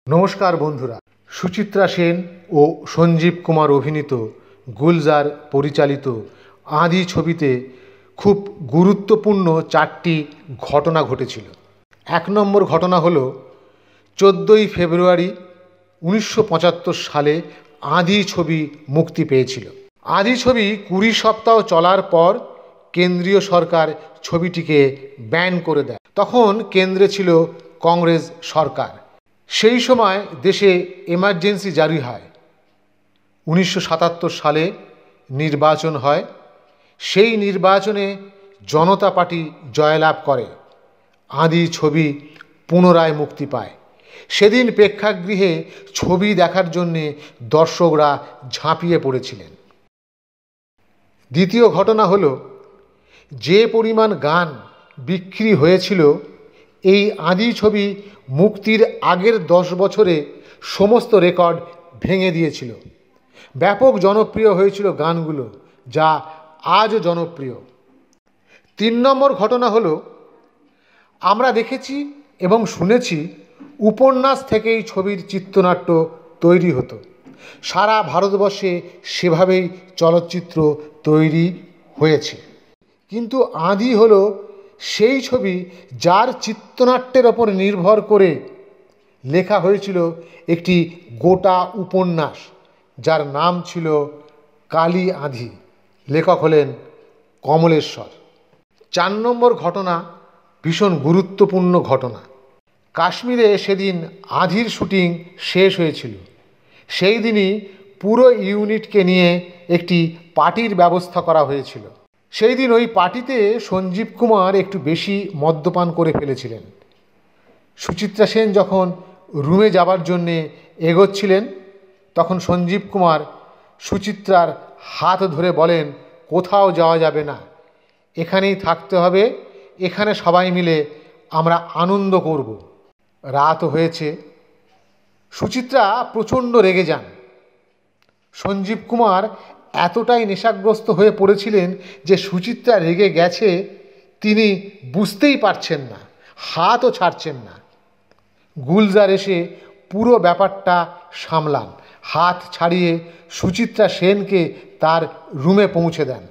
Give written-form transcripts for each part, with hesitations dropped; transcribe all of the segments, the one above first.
নমস্কার বন্ধুরা, সুচিত্রা সেন ও সঞ্জীব কুমার অভিনীত গুলজার পরিচালিত আঁধি ছবিতে খুব গুরুত্বপূর্ণ 4টি ঘটনা ঘটেছিল। 1 নম্বর ঘটনা হলো 14ই ফেব্রুয়ারি 1975 সালে আঁধি ছবি মুক্তি পেয়েছিল। আঁধি ছবি 20 সপ্তাহ চলার পর কেন্দ্রীয় সরকার ছবিটিকে ব্যান করে দেয়। তখন কেন্দ্রে ছিল কংগ্রেস সরকার। সেই সময় দেশে এমার্জেন্সি জারি হয়। 1977 সালে নির্বাচন হয়। সেই নির্বাচনে জনতা পার্টি জয়লাভ করে। আঁধি ছবি পুনরায় মুক্তি পায়। সেদিন প্রেক্ষাগৃহে ছবি দেখার জন্যে দর্শকরা ঝাঁপিয়ে পড়েছিলেন। দ্বিতীয় ঘটনা হলো, যে পরিমাণ গান বিক্রি হয়েছিল এই আঁধি ছবি মুক্তির আগের 10 বছরে সমস্ত রেকর্ড ভেঙে দিয়েছিল। ব্যাপক জনপ্রিয় হয়েছিল গানগুলো, যা আজও জনপ্রিয়। 3 নম্বর ঘটনা হলো, আমরা দেখেছি এবং শুনেছি উপন্যাস থেকেই ছবির চিত্রনাট্য তৈরি হতো। সারা ভারতবর্ষে সেভাবেই চলচ্চিত্র তৈরি হয়েছে। কিন্তু আঁধি হলো সেই ছবি যার চিত্রনাট্যের ওপর নির্ভর করে লেখা হয়েছিল একটি গোটা উপন্যাস, যার নাম ছিল কালী আঁধি। লেখক হলেন কমলেশ্বর। 4 নম্বর ঘটনা ভীষণ গুরুত্বপূর্ণ ঘটনা। কাশ্মীরে সেদিন আঁধির শুটিং শেষ হয়েছিল। সেই দিনই পুরো ইউনিটকে নিয়ে একটি পার্টির ব্যবস্থা করা হয়েছিল। সেই দিন ওই পার্টিতে সঞ্জীব কুমার একটু বেশি মদ্যপান করে ফেলেছিলেন। সুচিত্রা সেন যখন রুমে যাবার জন্যে এগোচ্ছিলেন, তখন সঞ্জীব কুমার সুচিত্রার হাত ধরে বলেন, কোথাও যাওয়া যাবে না, এখানেই থাকতে হবে, এখানে সবাই মিলে আমরা আনন্দ করব। রাত হয়েছে। সুচিত্রা প্রচণ্ড রেগে যান। সঞ্জীব কুমার এতটাই নেশাগ্রস্ত হয়ে পড়েছিলেন যে সুচিত্রা রেগে গেছে তিনি বুঝতেই পারছেন না, হাতও ছাড়ছেন না। গুলজার এসে পুরো ব্যাপারটা সামলান। হাত ছাড়িয়ে সুচিত্রা সেনকে তার রুমে পৌঁছে দেন।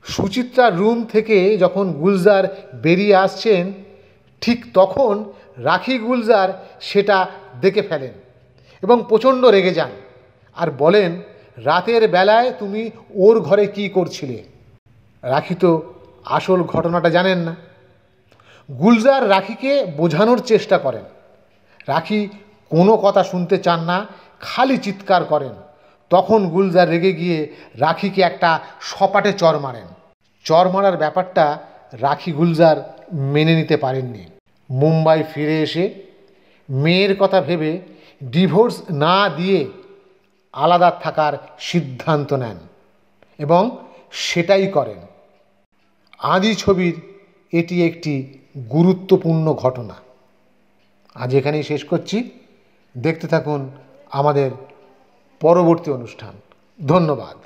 সুচিত্রার রুম থেকে যখন গুলজার বেরিয়ে আসছেন, ঠিক তখন রাখি গুলজার সেটা দেখে ফেলেন এবং প্রচণ্ড রেগে যান আর বলেন, রাতের বেলায় তুমি ওর ঘরে কি করছিলে? রাখি তো আসল ঘটনাটা জানেন না। গুলজার রাখিকে বোঝানোর চেষ্টা করেন। রাখি কোনো কথা শুনতে চান না, খালি চিৎকার করেন। তখন গুলজার রেগে গিয়ে রাখিকে একটা সপাটে চর মারেন। চর মারার ব্যাপারটা রাখি গুলজার মেনে নিতে পারেননি। মুম্বাই ফিরে এসে মেয়ের কথা ভেবে ডিভোর্স না দিয়ে আলাদা থাকার সিদ্ধান্ত নেন এবং সেটাই করেন। আঁধি ছবির এটি একটি গুরুত্বপূর্ণ ঘটনা। আজ এখানেই শেষ করছি। দেখতে থাকুন আমাদের পরবর্তী অনুষ্ঠান। ধন্যবাদ।